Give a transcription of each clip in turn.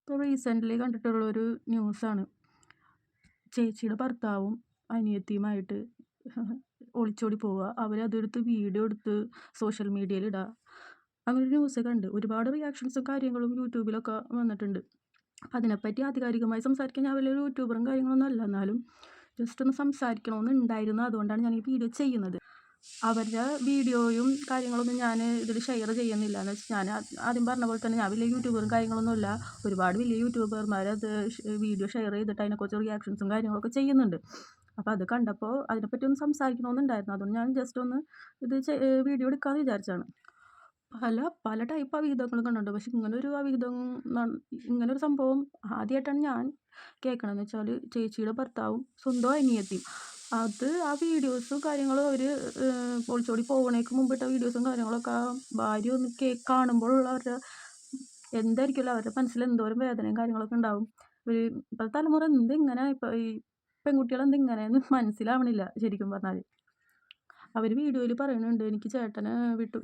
ഇപ്പോൾ റീസെൻ്റ്ലി കണ്ടിട്ടുള്ളൊരു ന്യൂസാണ്. ചേച്ചിയുടെ ഭർത്താവും അനിയത്തിയുമായിട്ട് ഒളിച്ചോടി പോവുക. അവരതെടുത്ത് വീഡിയോ എടുത്ത് സോഷ്യൽ മീഡിയയിൽ ഇടുക. അങ്ങനൊരു ന്യൂസ് കണ്ട്. ഒരുപാട് റിയാക്ഷൻസും കാര്യങ്ങളും യൂട്യൂബിലൊക്കെ വന്നിട്ടുണ്ട്. അപ്പം അതിനെപ്പറ്റി ആധികാരികമായി സംസാരിക്കാൻ ഞാൻ വലിയൊരു യൂട്യൂബറും കാര്യങ്ങളൊന്നും അല്ല. എന്നാലും ജസ്റ്റ് ഒന്ന് സംസാരിക്കണമെന്നുണ്ടായിരുന്നു. അതുകൊണ്ടാണ് ഞാൻ ഈ വീഡിയോ ചെയ്യുന്നത്. അവരുടെ വീഡിയോയും കാര്യങ്ങളൊന്നും ഞാൻ ഇതിൽ ഷെയർ ചെയ്യുന്നില്ല. എന്ന് വെച്ചാൽ ഞാൻ ആദ്യം പറഞ്ഞ പോലെ തന്നെ ഞാൻ വലിയ യൂട്യൂബറും കാര്യങ്ങളൊന്നുമില്ല. ഒരുപാട് വലിയ യൂട്യൂബർമാർ അത് വീഡിയോ ഷെയർ ചെയ്തിട്ട് അതിനെക്കുറിച്ച് റിയാക്ഷൻസും കാര്യങ്ങളൊക്കെ ചെയ്യുന്നുണ്ട്. അപ്പോൾ അത് കണ്ടപ്പോൾ അതിനെപ്പറ്റി ഒന്ന് സംസാരിക്കണമെന്നുണ്ടായിരുന്നു. അതുകൊണ്ട് ഞാൻ ജസ്റ്റ് ഒന്ന് ഇത് വീഡിയോ എടുക്കാമെന്ന് വിചാരിച്ചാണ്. പല ടൈപ്പ് അവിഹിതങ്ങളും കണ്ടിട്ടുണ്ട്. പക്ഷെ ഇങ്ങനൊരു സംഭവം ആദ്യമായിട്ടാണ് ഞാൻ കേൾക്കണതെന്ന് വെച്ചാൽ ചേച്ചിയുടെ ഭർത്താവും സ്വന്തം അനിയത്തിയും. അത് ആ വീഡിയോസും കാര്യങ്ങളും അവർ ഒളിച്ചോടി പോകണേക്ക് മുമ്പിട്ട വീഡിയോസും കാര്യങ്ങളൊക്കെ ആ ഭാര്യ ഒന്ന് കാണുമ്പോഴുള്ള അവരുടെ എന്തായിരിക്കുമല്ലോ അവരുടെ മനസ്സിൽ എന്തോരം വേദനയും കാര്യങ്ങളൊക്കെ ഉണ്ടാവും. ഇപ്പോഴത്തെ തലമുറ എന്തിങ്ങനെ ഇപ്പോൾ ഈ പെൺകുട്ടികൾ എന്തിങ്ങനെയെന്ന് മനസ്സിലാവണില്ല ശരിക്കും പറഞ്ഞാൽ. അവർ വീഡിയോയിൽ പറയുന്നുണ്ട്, എനിക്ക് ചേട്ടനെ വിട്ടു,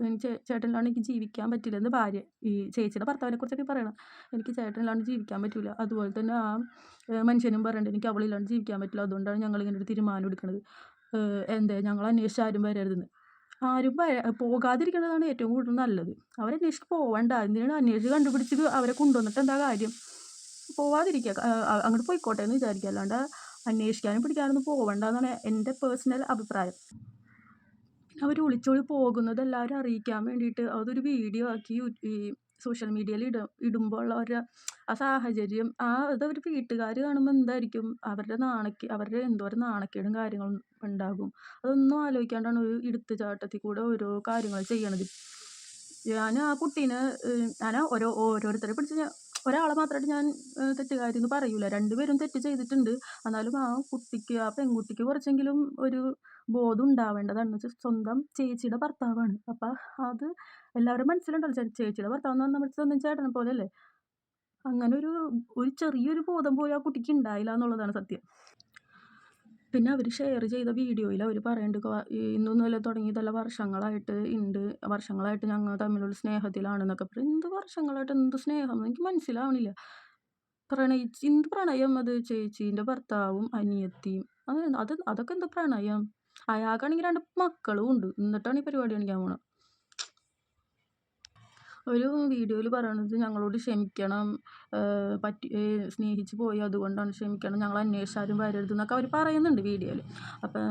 ചേട്ടനില്ലാണ്ട് എനിക്ക് ജീവിക്കാൻ പറ്റില്ലെന്ന് ഭാര്യ. ഈ ചേച്ചിയുടെ ഭർത്താവിനെ കുറിച്ചൊക്കെ പറയണം. എനിക്ക് ചേട്ടനില്ലാണ്ട് ജീവിക്കാൻ പറ്റില്ല. അതുപോലെ തന്നെ ആ മനുഷ്യനും പറയുന്നുണ്ട്, എനിക്ക് അവളില്ലാണ്ട് ജീവിക്കാൻ പറ്റില്ല. അതുകൊണ്ടാണ് ഞങ്ങളിങ്ങനെ ഒരു തീരുമാനം എടുക്കുന്നത്. ഞങ്ങൾ അന്വേഷിച്ച് ആരും വരരുതെന്ന്. ആരും പോകാതിരിക്കുന്നതാണ് ഏറ്റവും കൂടുതൽ നല്ലത്. അവരന്വേഷിച്ച് പോവണ്ട. എന്തിനാണ് അന്വേഷിച്ച് കണ്ടുപിടിച്ച് അവരെ കൊണ്ടുവന്നിട്ട് എന്താ കാര്യം? പോവാതിരിക്കുക. അങ്ങോട്ട് പോയിക്കോട്ടെ എന്ന് വിചാരിക്കുക. അല്ലാണ്ട് അന്വേഷിക്കാനും പിടിക്കാനൊന്നും പോവണ്ട എന്നാണ് എൻ്റെ പേഴ്സണൽ അഭിപ്രായം. അവർ ഒളിച്ചോടി പോകുന്നത് എല്ലാവരും അറിയിക്കാൻ വേണ്ടിയിട്ട് അതൊരു വീഡിയോ ആക്കി ഈ സോഷ്യൽ മീഡിയയിൽ ഇടുമ്പോൾ ഉള്ള ആ സാഹചര്യം അതവർ വീട്ടുകാർ കാണുമ്പോൾ എന്തായിരിക്കും അവരുടെ എന്തോരം നാണക്കേടും കാര്യങ്ങളും ഉണ്ടാകും. അതൊന്നും ആലോചിക്കാണ്ടാണ് ഒരു എടുത്തുചാട്ടത്തിൽ കൂടെ ഓരോ കാര്യങ്ങൾ ചെയ്യണത്. ഞാൻ ആ കുട്ടീനെ ഞാൻ ഓരോരുത്തരെ പിടിച്ച് ഒരാളെ മാത്രമായിട്ട് ഞാൻ തെറ്റുകാരിയെന്ന് പറയൂല. രണ്ടുപേരും തെറ്റ് ചെയ്തിട്ടുണ്ട്. എന്നാലും ആ പെൺകുട്ടിക്ക് കുറച്ചെങ്കിലും ഒരു ബോധം ഉണ്ടാവേണ്ടതാണെന്ന് വെച്ചാൽ സ്വന്തം ചേച്ചിയുടെ ഭർത്താവാണ്. അപ്പം അത് എല്ലാവരും മനസ്സിലുണ്ടല്ലോ. ചേച്ചിയുടെ ഭർത്താവെന്ന് പറഞ്ഞാൽ നമ്മുടെ സ്വന്തം ചേട്ടനെ പോലെയല്ലേ. അങ്ങനെ ഒരു ചെറിയൊരു ബോധം പോലും ആ കുട്ടിക്ക് ഉണ്ടായില്ല എന്നുള്ളതാണ് സത്യം. പിന്നെ അവർ ഷെയർ ചെയ്ത വീഡിയോയിൽ അവർ പറയുന്നുണ്ട്, ഇന്നൊന്നുമല്ല തുടങ്ങിയതല്ല, വർഷങ്ങളായിട്ട് ഞങ്ങൾ തമ്മിലുള്ള സ്നേഹത്തിലാണെന്നൊക്കെ പറയും. എന്ത് വർഷങ്ങളായിട്ട് എന്ത് സ്നേഹം എനിക്ക് മനസ്സിലാവണില്ല. എന്ത് പ്രണയം അത്? ചേച്ചീൻ്റെ ഭർത്താവും അനിയത്തിയും അതൊക്കെ എന്ത് പ്രണയം? അയാൾക്കാണെങ്കിൽ 2 മക്കളും ഉണ്ട്. എന്നിട്ടാണ് ഈ പരിപാടി കാണിക്കാൻ പോണത്. ഒരു വീഡിയോയിൽ പറയണത് ഞങ്ങളോട് ക്ഷമിക്കണം, സ്നേഹിച്ച് പോയി അതുകൊണ്ടാണ് ക്ഷമിക്കണം, ഞങ്ങൾ അന്വേഷിച്ചാരും വരരുതെന്നൊക്കെ അവർ പറയുന്നുണ്ട് വീഡിയോയിൽ. അപ്പം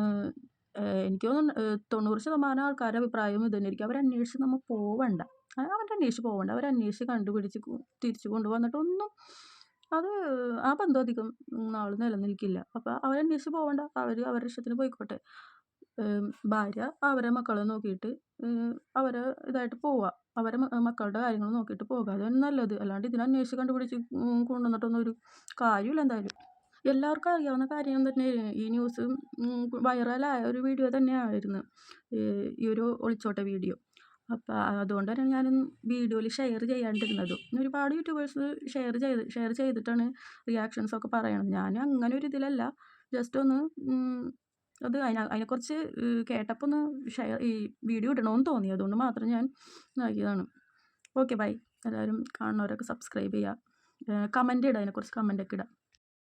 എനിക്ക് തോന്നുന്നു 90% ആൾക്കാരുടെ അഭിപ്രായം ഇത് തന്നെയായിരിക്കും. അവരന്വേഷിച്ച് നമ്മൾ പോവണ്ട. അവരന്വേഷിച്ച് കണ്ടുപിടിച്ച് തിരിച്ചു കൊണ്ടുവന്നിട്ടൊന്നും അത് ആ ബന്ധം അധികം നാൾ നിലനിൽക്കില്ല. അപ്പോൾ അവരന്വേഷിച്ച് പോവണ്ട. അവരുടെ ഇഷ്ടത്തിന് പോയിക്കോട്ടെ. ഭാര്യ അവരെ മക്കളെ നോക്കിയിട്ട് അവരെ ഇതായിട്ട് പോവുക. അവരെ മക്കളുടെ കാര്യങ്ങൾ നോക്കിയിട്ട് പോകുക. അതാണ് നല്ലത്. അല്ലാണ്ട് ഇതിനന്വേഷിച്ച് കണ്ടുപിടിച്ച് കൊണ്ടുവന്നിട്ടൊന്നും ഒരു കാര്യമില്ല എന്തായാലും. എല്ലാവർക്കും അറിയാവുന്ന കാര്യം തന്നെ ഈ ന്യൂസ് വൈറലായ ഒരു വീഡിയോ തന്നെയായിരുന്നു ഈ ഒരു ഒളിച്ചോട്ട വീഡിയോ. അപ്പം അതുകൊണ്ട് തന്നെ ഞാൻ വീഡിയോയിൽ ഷെയർ ചെയ്യാണ്ടിരുന്നതും. ഒരുപാട് യൂട്യൂബേഴ്സ് ഷെയർ ചെയ്തിട്ടാണ് റിയാക്ഷൻസൊക്കെ പറയണത്. ഞാൻ അങ്ങനെ ഒരു ഇതിലല്ല. ജസ്റ്റ് ഒന്ന് അതിനെക്കുറിച്ച് കേട്ടപ്പോൾ ഒന്ന് ഈ വീഡിയോ ഇടണമെന്ന് തോന്നി. അതുകൊണ്ട് മാത്രം ഞാൻ ഇതാക്കിയതാണ്. Okay bye. എല്ലാവരും കാണുന്നവരൊക്കെ സബ്സ്ക്രൈബ് ചെയ്യുക. കമൻ്റ് ഇടുക, അതിനെക്കുറിച്ച് കമൻ്റൊക്കെ ഇടുക.